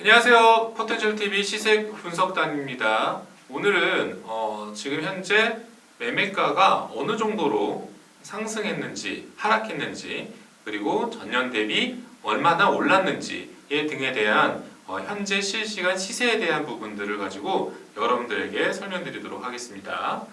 안녕하세요. 포텐셜TV 시세 분석단입니다. 오늘은 지금 현재 매매가가 어느 정도로 상승했는지 하락했는지 그리고 전년 대비 얼마나 올랐는지 등에 대한 현재 실시간 시세에 대한 부분들을 가지고 여러분들에게 설명드리도록 하겠습니다.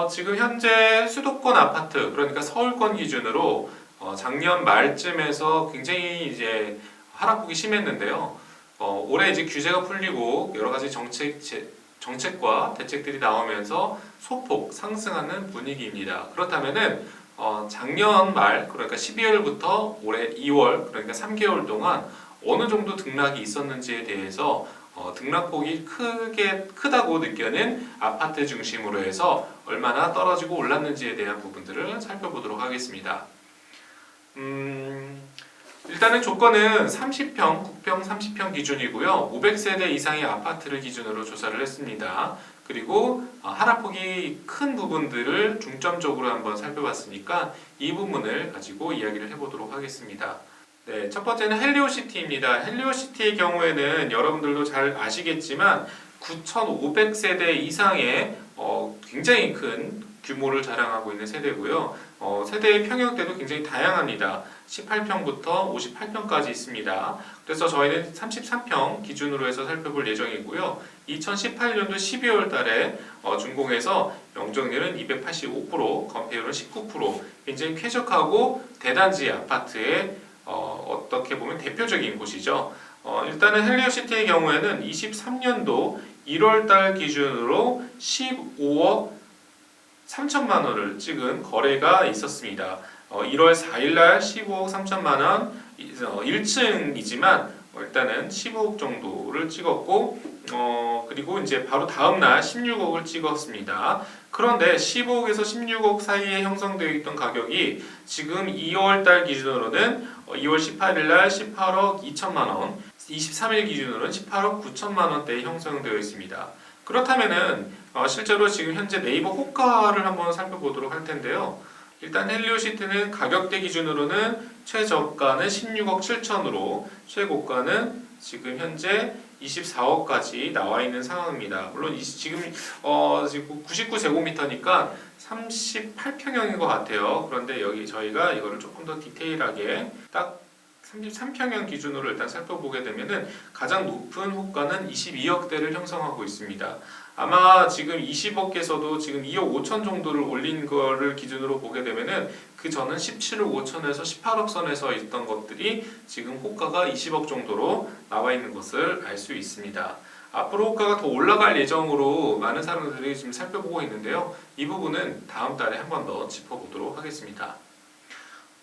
지금 현재 수도권 아파트, 그러니까 서울권 기준으로 작년 말쯤에서 굉장히 이제 하락폭이 심했는데요. 올해 이제 규제가 풀리고 여러 가지 정책과 대책들이 나오면서 소폭 상승하는 분위기입니다. 그렇다면은 작년 말, 그러니까 12월부터 올해 2월, 그러니까 3개월 동안 어느 정도 등락이 있었는지에 대해서 등락폭이 크다고 느껴는 아파트 중심으로 해서 얼마나 떨어지고 올랐는지에 대한 부분들을 살펴보도록 하겠습니다. 일단은 조건은 30평, 국평 30평 기준이고요. 500세대 이상의 아파트를 기준으로 조사를 했습니다. 그리고 하락폭이 큰 부분들을 중점적으로 한번 살펴봤으니까 이 부분을 가지고 이야기를 해보도록 하겠습니다. 네, 첫 번째는 헬리오시티입니다. 헬리오시티의 경우에는 여러분들도 잘 아시겠지만 9,500세대 이상의 굉장히 큰 규모를 자랑하고 있는 세대고요. 세대의 평형대도 굉장히 다양합니다. 18평부터 58평까지 있습니다. 그래서 저희는 33평 기준으로 해서 살펴볼 예정이고요. 2018년도 12월 달에 준공해서 영종률은 285%, 건폐율은 19%, 굉장히 쾌적하고 대단지 아파트의 어떻게 보면 대표적인 곳이죠. 일단은 헬리오시티의 경우에는 23년도 1월 달 기준으로 15억 3천만 원을 찍은 거래가 있었습니다. 1월 4일 날 15억 3천만 원 1층이지만 일단은 15억 정도를 찍었고 그리고 이제 바로 다음 날 16억을 찍었습니다. 그런데 15억에서 16억 사이에 형성되어 있던 가격이 지금 2월 달 기준으로는 2월 18일 날 18억 2천만 원, 23일 기준으로는 18억 9천만 원대에 형성되어 있습니다. 그렇다면은 실제로 지금 현재 네이버 호가를 한번 살펴보도록 할 텐데요. 일단 헬리오시티는 가격대 기준으로는 최저가는 16억 7천으로 최고가는 지금 현재 24억까지 나와 있는 상황입니다. 물론 지금 99제곱미터니까 38평형인 것 같아요. 그런데 여기 저희가 이거를 조금 더 디테일하게 딱 33평형 기준으로 일단 살펴보게 되면은 가장 높은 호가는 22억대를 형성하고 있습니다. 아마 지금 20억께서도 지금 2억 5천 정도를 올린 거를 기준으로 보게 되면은 그 전은 17억 5천에서 18억 선에서 있던 것들이 지금 호가가 20억 정도로 나와 있는 것을 알 수 있습니다. 앞으로 호가가 더 올라갈 예정으로 많은 사람들이 지금 살펴보고 있는데요. 이 부분은 다음 달에 한 번 더 짚어보도록 하겠습니다.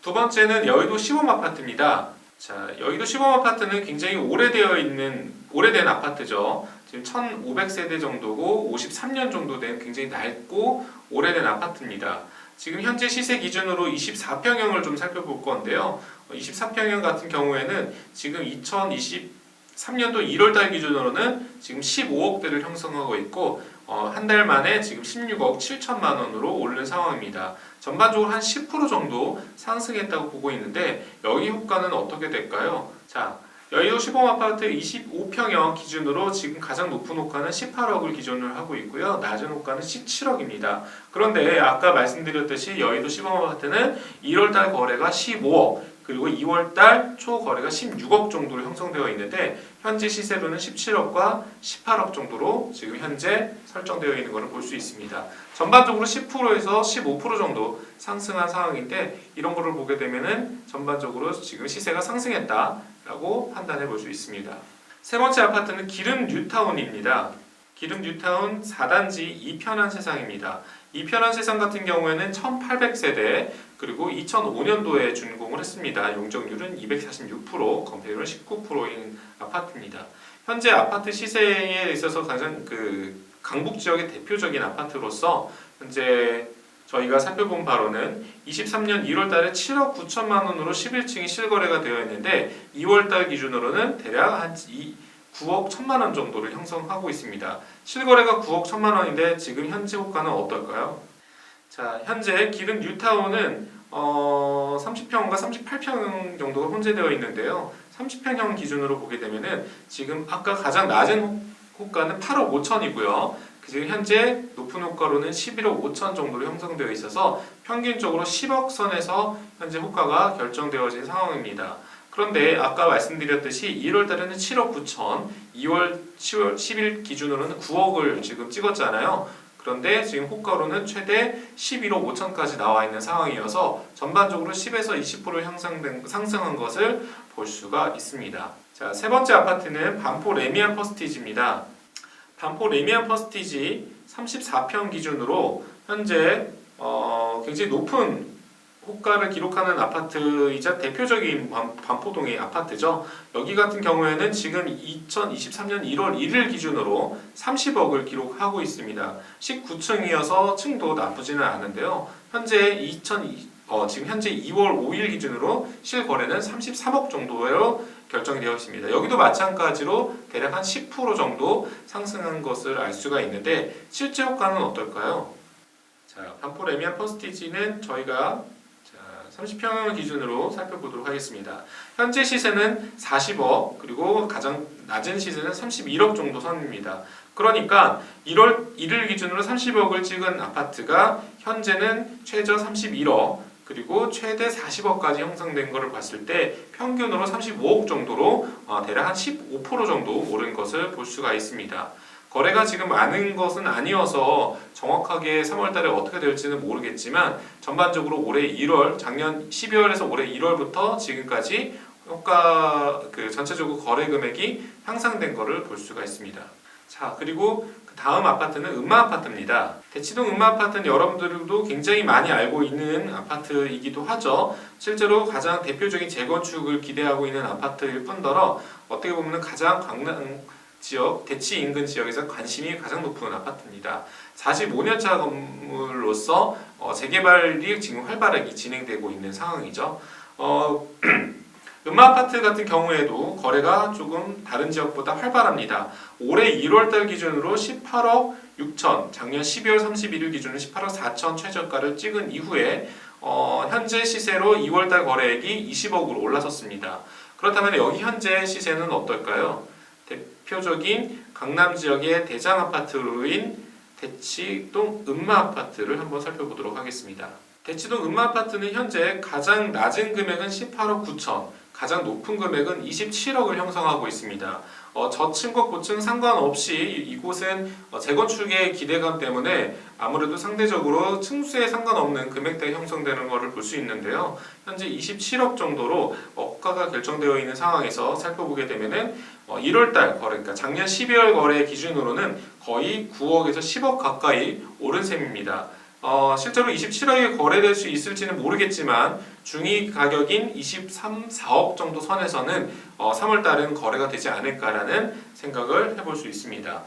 두 번째는 여의도 시범 아파트입니다. 자, 여의도 시범 아파트는 굉장히 오래된 아파트죠. 지금 1,500세대 정도고 53년 정도 된 굉장히 낡고 오래된 아파트입니다. 지금 현재 시세 기준으로 24평형을 좀 살펴볼 건데요. 24평형 같은 경우에는 지금 2023년도 1월 달 기준으로는 지금 15억대를 형성하고 있고 한 달 만에 지금 16억 7천만 원으로 오른 상황입니다. 전반적으로 한 10% 정도 상승했다고 보고 있는데 여기 효과는 어떻게 될까요? 자, 여의도 시범아파트 25평형 기준으로 지금 가장 높은 호가는 18억을 기준으로 하고 있고요. 낮은 호가는 17억입니다. 그런데 아까 말씀드렸듯이 여의도 시범아파트는 1월달 거래가 15억 그리고 2월달 초 거래가 16억 정도로 형성되어 있는데 현재 시세로는 17억과 18억 정도로 지금 현재 설정되어 있는 것을 볼 수 있습니다. 전반적으로 10%에서 15% 정도 상승한 상황인데 이런 거를 보게 되면은 전반적으로 지금 시세가 상승했다라고 판단해 볼 수 있습니다. 세 번째 아파트는 기름 뉴타운입니다. 기름 뉴타운 4단지 이편한 세상입니다. 이편한 세상 같은 경우에는 1800세대 그리고 2005년도에 준공을 했습니다. 용적률은 246%, 건폐율은 19%인 아파트입니다. 현재 아파트 시세에 있어서 가장 강북 지역의 대표적인 아파트로서 현재 저희가 살펴본 바로는 23년 1월 달에 7억 9천만 원으로 11층이 실거래가 되어 있는데 2월 달 기준으로는 대략 한 9억 1천만 원 정도를 형성하고 있습니다. 실거래가 9억 1천만 원인데 지금 현재 호가는 어떨까요? 자, 현재 기름 뉴타운은 30평과 38평 정도가 혼재되어 있는데요. 30평형 기준으로 보게 되면은 지금 아까 가장 낮은 호가는 8억 5천이고요. 지금 현재 높은 호가로는 11억 5천 정도로 형성되어 있어서 평균적으로 10억 선에서 현재 호가가 결정되어진 상황입니다. 그런데 아까 말씀드렸듯이 1월 달에는 7억 9천, 2월 10일 기준으로는 9억을 지금 찍었잖아요. 그런데 지금 호가로는 최대 11억 5천까지 나와 있는 상황이어서 전반적으로 10에서 20% 상승한 것을 볼 수가 있습니다. 자, 세 번째 아파트는 반포 레미안 퍼스티지입니다. 반포 레미안 퍼스티지 34평 기준으로 현재 굉장히 높은 호가를 기록하는 아파트이자 대표적인 반포동의 아파트죠. 여기 같은 경우에는 지금 2023년 1월 1일 기준으로 30억을 기록하고 있습니다. 19층이어서 층도 나쁘지는 않은데요. 지금 현재 2월 5일 기준으로 실거래는 33억 정도로 결정이 되어 있습니다. 여기도 마찬가지로 대략 한 10% 정도 상승한 것을 알 수가 있는데 실제 호가는 어떨까요? 자, 반포 레미안 퍼스티지는 저희가 30평형을 기준으로 살펴보도록 하겠습니다. 현재 시세는 40억, 그리고 가장 낮은 시세는 31억 정도 선입니다. 그러니까 1월 1일 기준으로 30억을 찍은 아파트가 현재는 최저 31억, 그리고 최대 40억까지 형성된 것을 봤을 때 평균으로 35억 정도로 대략 한 15% 정도 오른 것을 볼 수가 있습니다. 거래가 지금 많은 것은 아니어서 정확하게 3월달에 어떻게 될지는 모르겠지만 전반적으로 올해 1월, 작년 12월에서 올해 1월부터 지금까지 전체적으로 거래 금액이 향상된 것을 볼 수가 있습니다. 자, 그리고 다음 아파트는 음마 아파트입니다. 대치동 음마 아파트는 여러분들도 굉장히 많이 알고 있는 아파트이기도 하죠. 실제로 가장 대표적인 재건축을 기대하고 있는 아파트일 뿐더러 어떻게 보면 가장 강남 지역, 대치 인근 지역에서 관심이 가장 높은 아파트입니다. 45년차 건물로서 재개발이 지금 활발하게 진행되고 있는 상황이죠. 음마 아파트 같은 경우에도 거래가 조금 다른 지역보다 활발합니다. 올해 1월달 기준으로 18억 6천, 작년 12월 31일 기준으로 18억 4천 최저가를 찍은 이후에 현재 시세로 2월달 거래액이 20억으로 올라섰습니다. 그렇다면 여기 현재 시세는 어떨까요? 대표적인 강남 지역의 대장 아파트로인 대치동 음마 아파트를 한번 살펴보도록 하겠습니다. 대치동 음마 아파트는 현재 가장 낮은 금액은 18억 9천, 가장 높은 금액은 27억을 형성하고 있습니다. 저층과 고층 상관없이 이곳은 재건축의 기대감 때문에 아무래도 상대적으로 층수에 상관없는 금액대가 형성되는 것을 볼 수 있는데요. 현재 27억 정도로 호가가 결정되어 있는 상황에서 살펴보게 되면은 1월달 거래, 그러니까 작년 12월 거래 기준으로는 거의 9억에서 10억 가까이 오른 셈입니다. 실제로 27억에 거래될 수 있을지는 모르겠지만 중위 가격인 23, 4억 정도 선에서는 3월달은 거래가 되지 않을까라는 생각을 해볼 수 있습니다.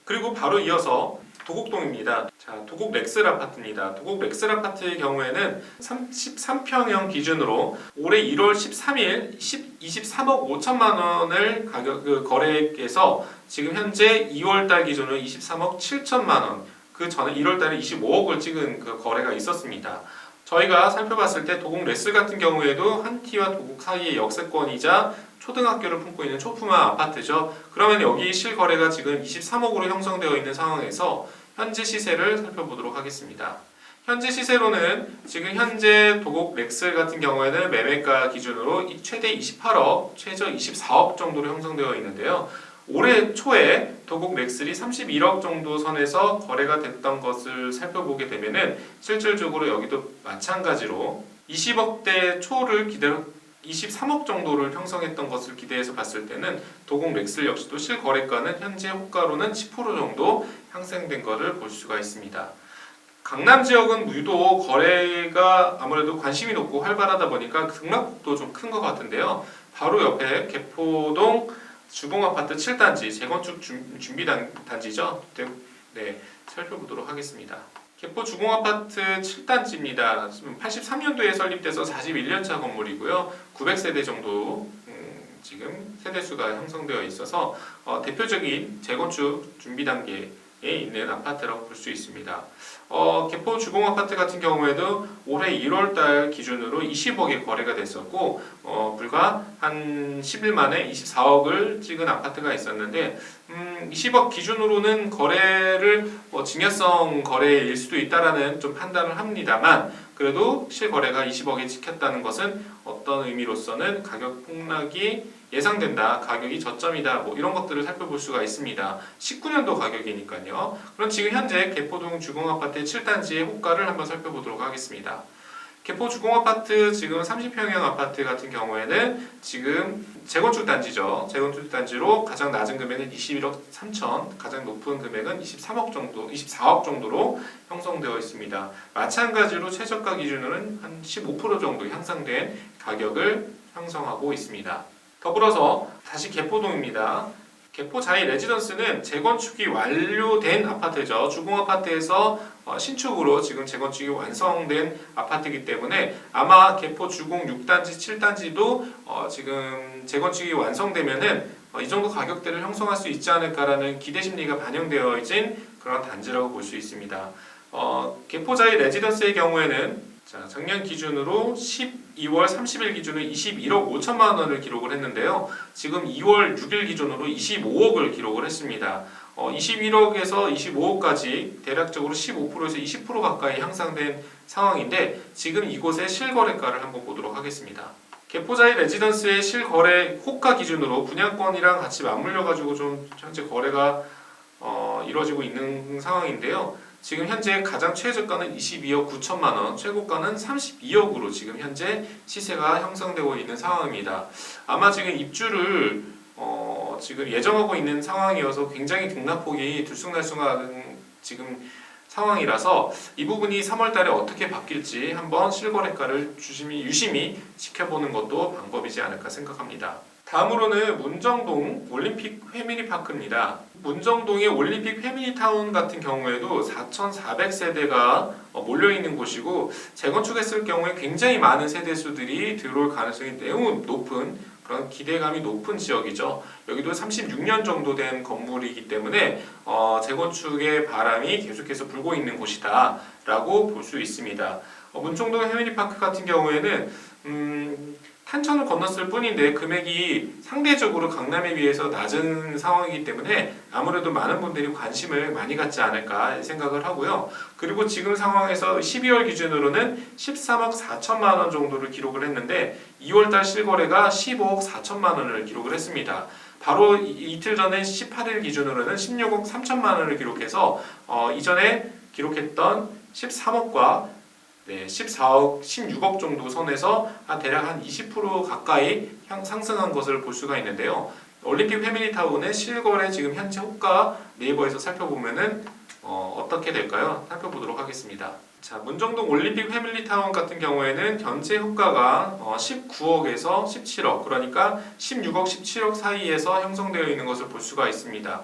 그리고 바로 이어서 도곡동입니다. 자, 도곡 렉슬 아파트입니다. 도곡 렉슬 아파트의 경우에는 33평형 기준으로 올해 1월 13일 23억 5천만 원을 거래액에서 지금 현재 2월달 기준으로 23억 7천만 원, 그 전에 1월달에 25억을 찍은 그 거래가 있었습니다. 저희가 살펴봤을 때 도곡 렉슬 같은 경우에도 한티와 도곡 사이의 역세권이자 초등학교를 품고 있는 초품화 아파트죠. 그러면 여기 실거래가 지금 23억으로 형성되어 있는 상황에서 현재 시세를 살펴보도록 하겠습니다. 현재 시세로는 지금 현재 도곡 렉슬 같은 경우에는 매매가 기준으로 최대 28억, 최저 24억 정도로 형성되어 있는데요. 올해 초에 도곡 렉슬이 31억 정도 선에서 거래가 됐던 것을 살펴보게 되면은 실질적으로 여기도 마찬가지로 20억대 초를 23억 정도를 형성했던 것을 기대해서 봤을 때는 도곡 렉슬 역시도 실거래가는 현재 호가로는 10% 정도 향상된 것을 볼 수가 있습니다. 강남 지역은 유독 거래가 아무래도 관심이 높고 활발하다 보니까 등락폭도 좀 큰 것 같은데요. 바로 옆에 개포동 주봉아파트 7단지 재건축 준비 단지죠. 네, 살펴보도록 하겠습니다. 개포 주공아파트 7단지입니다. 83년도에 설립돼서 41년차 건물이고요. 900세대 정도 지금 세대수가 형성되어 있어서 대표적인 재건축 준비 단계에 있는 아파트라고 볼 수 있습니다. 개포 주공아파트 같은 경우에도 올해 1월달 기준으로 20억의 거래가 됐었고 불과 한 10일 만에 24억을 찍은 아파트가 있었는데 20억 기준으로는 거래를 증여성 거래일 수도 있다라는 좀 판단을 합니다만 그래도 실거래가 20억에 찍혔다는 것은 어떤 의미로서는 가격 폭락이 예상된다, 가격이 저점이다, 뭐 이런 것들을 살펴볼 수가 있습니다. 19년도 가격이니까요. 그럼 지금 현재 개포동 주공아파트 7단지의 호가를 한번 살펴보도록 하겠습니다. 개포 주공아파트 지금 30평형 아파트 같은 경우에는 지금 재건축 단지죠. 재건축 단지로 가장 낮은 금액은 21억 3천, 가장 높은 금액은 24억 정도로 형성되어 있습니다. 마찬가지로 최저가 기준으로는 한 15% 정도 향상된 가격을 형성하고 있습니다. 더불어서 다시 개포동입니다. 개포 자이 레지던스는 재건축이 완료된 아파트죠. 주공아파트에서 신축으로 지금 재건축이 완성된 아파트이기 때문에 아마 개포 주공 6단지, 7단지도 지금 재건축이 완성되면은 이 정도 가격대를 형성할 수 있지 않을까라는 기대 심리가 반영되어 있는 그런 단지라고 볼 수 있습니다. 개포 자이 레지던스의 경우에는 작년 기준으로 12월 30일 기준으로 21억 5천만 원을 기록을 했는데요. 지금 2월 6일 기준으로 25억을 기록을 했습니다. 21억에서 25억까지 대략적으로 15%에서 20% 가까이 향상된 상황인데 지금 이곳의 실거래가를 한번 보도록 하겠습니다. 개포자이 레지던스의 실거래 호가 기준으로 분양권이랑 같이 맞물려 가지고 좀 현재 거래가 이루어지고 있는 상황인데요. 지금 현재 가장 최저가는 22억 9천만 원, 최고가는 32억으로 지금 현재 시세가 형성되고 있는 상황입니다. 아마 지금 입주를 지금 예정하고 있는 상황이어서 굉장히 등락폭이 들쑥날쑥한 지금 상황이라서 이 부분이 3월달에 어떻게 바뀔지 한번 실거래가를 유심히 지켜보는 것도 방법이지 않을까 생각합니다. 다음으로는 문정동 올림픽 패밀리파크입니다. 문정동의 올림픽 패밀리타운 같은 경우에도 4,400세대가 몰려있는 곳이고 재건축했을 경우에 굉장히 많은 세대수들이 들어올 가능성이 매우 높은 그런 기대감이 높은 지역이죠. 여기도 36년 정도 된 건물이기 때문에 재건축의 바람이 계속해서 불고 있는 곳이다 라고 볼 수 있습니다. 문정동 패밀리파크 같은 경우에는 탄천을 건넜을 뿐인데 금액이 상대적으로 강남에 비해서 낮은 상황이기 때문에 아무래도 많은 분들이 관심을 많이 갖지 않을까 생각을 하고요. 그리고 지금 상황에서 12월 기준으로는 13억 4천만 원 정도를 기록을 했는데 2월달 실거래가 15억 4천만 원을 기록을 했습니다. 바로 이틀 전에 18일 기준으로는 16억 3천만 원을 기록해서 이전에 기록했던 13억과 14억, 16억 정도 선에서 대략 한 20% 가까이 상승한 것을 볼 수가 있는데요. 올림픽 패밀리타운의 실거래 지금 현재 호가 네이버에서 살펴보면은 어떻게 될까요? 살펴보도록 하겠습니다. 자, 문정동 올림픽 패밀리타운 같은 경우에는 현재 호가가 19억에서 17억, 그러니까 16억, 17억 사이에서 형성되어 있는 것을 볼 수가 있습니다.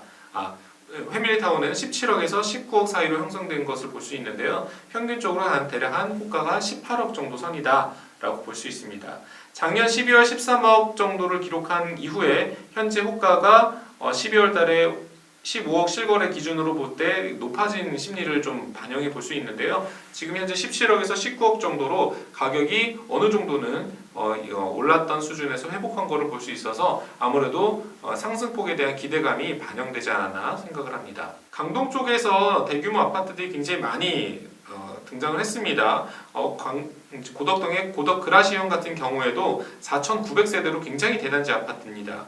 패밀리타운은 17억에서 19억 사이로 형성된 것을 볼 수 있는데요. 평균적으로 대략 한 호가가 18억 정도 선이다 라고 볼 수 있습니다. 작년 12월 13억 정도를 기록한 이후에 현재 호가가 12월 달에 15억 실거래 기준으로 볼 때 높아진 심리를 좀 반영해 볼 수 있는데요. 지금 현재 17억에서 19억 정도로 가격이 어느 정도는 올랐던 수준에서 회복한 것을 볼 수 있어서 아무래도 상승폭에 대한 기대감이 반영되지 않았나 생각을 합니다. 강동 쪽에서 대규모 아파트들이 굉장히 많이 등장을 했습니다. 고덕동의 고덕 그라시온 같은 경우에도 4,900세대로 굉장히 대단지 아파트입니다.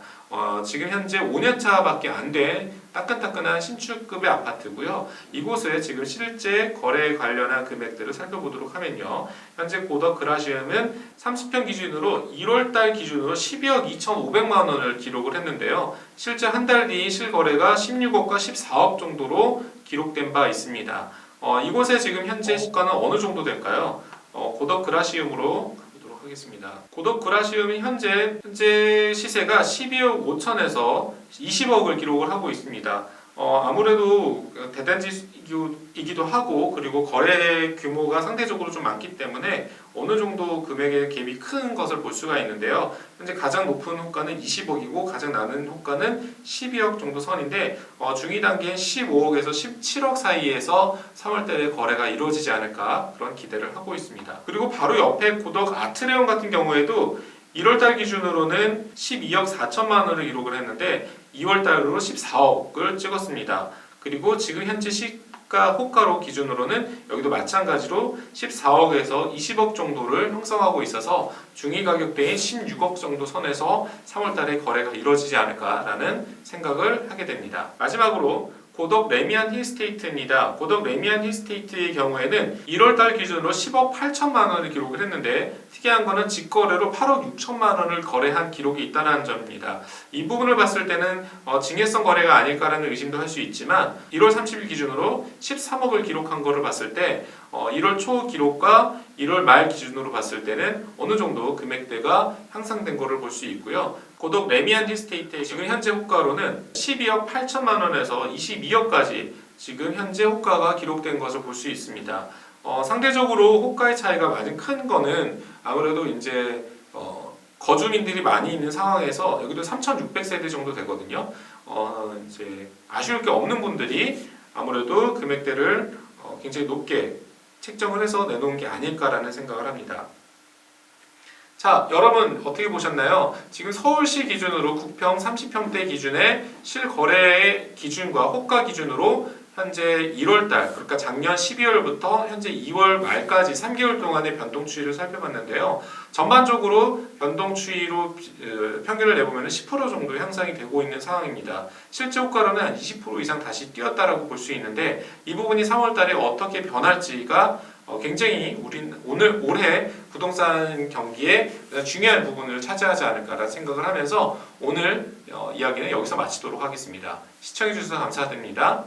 지금 현재 5년차밖에 안 된 따끈따끈한 신축급의 아파트고요. 이곳에 지금 실제 거래에 관련한 금액들을 살펴보도록 하면요. 현재 고덕 그라시움은 30평 기준으로 1월달 기준으로 12억 2,500만 원을 기록을 했는데요. 실제 한 달 뒤 실거래가 16억과 14억 정도로 기록된 바 있습니다. 이곳에 지금 현재 시가는 어느 정도 될까요? 고덕 그라시움으로 가보도록 하겠습니다. 고덕 그라시움이 현재 시세가 12억 5천에서 20억을 기록을 하고 있습니다. 아무래도 대단지이기도 하고 그리고 거래 규모가 상대적으로 좀 많기 때문에 어느 정도 금액의 갭이 큰 것을 볼 수가 있는데요. 현재 가장 높은 호가는 20억이고 가장 낮은 호가는 12억 정도 선인데 중위 단계인 15억에서 17억 사이에서 3월달에 거래가 이루어지지 않을까 그런 기대를 하고 있습니다. 그리고 바로 옆에 고덕 아트레온 같은 경우에도 1월달 기준으로는 12억 4천만 원을 기록을 했는데 2월달로 14억을 찍었습니다. 그리고 지금 현재 시가 호가로 기준으로는 여기도 마찬가지로 14억에서 20억 정도를 형성하고 있어서 중위 가격대인 16억 정도 선에서 3월달에 거래가 이루어지지 않을까라는 생각을 하게 됩니다. 마지막으로 고덕 레미안 힐스테이트입니다. 고덕 레미안 힐스테이트의 경우에는 1월달 기준으로 10억 8천만 원을 기록을 했는데 특이한 거는 직거래로 8억 6천만 원을 거래한 기록이 있다는 점입니다. 이 부분을 봤을 때는 징계성 거래가 아닐까라는 의심도 할 수 있지만 1월 30일 기준으로 13억을 기록한 거를 봤을 때 1월 초 기록과 1월 말 기준으로 봤을 때는 어느 정도 금액대가 향상된 거를 볼 수 있고요. 고덕 레미안 힐스테이트의 지금 현재 호가로는 12억 8천만 원에서 22억까지 지금 현재 호가가 기록된 것을 볼 수 있습니다. 상대적으로 호가의 차이가 많이 큰 거는 아무래도 이제 거주민들이 많이 있는 상황에서 여기도 3,600세대 정도 되거든요. 이제 아쉬울 게 없는 분들이 아무래도 금액대를 굉장히 높게 책정을 해서 내놓은 게 아닐까라는 생각을 합니다. 자, 여러분 어떻게 보셨나요? 지금 서울시 기준으로 9평 30평대 기준의 실거래의 기준과 호가 기준으로 현재 1월달, 그러니까 작년 12월부터 현재 2월 말까지 3개월 동안의 변동 추이를 살펴봤는데요. 전반적으로 변동 추이로 평균을 내보면 10% 정도 향상이 되고 있는 상황입니다. 실제 호가로는 한 20% 이상 다시 뛰었다라고 볼 수 있는데 이 부분이 3월달에 어떻게 변할지가 굉장히 올해 부동산 경기에 중요한 부분을 차지하지 않을까라는 생각을 하면서 오늘 이야기는 여기서 마치도록 하겠습니다. 시청해주셔서 감사드립니다.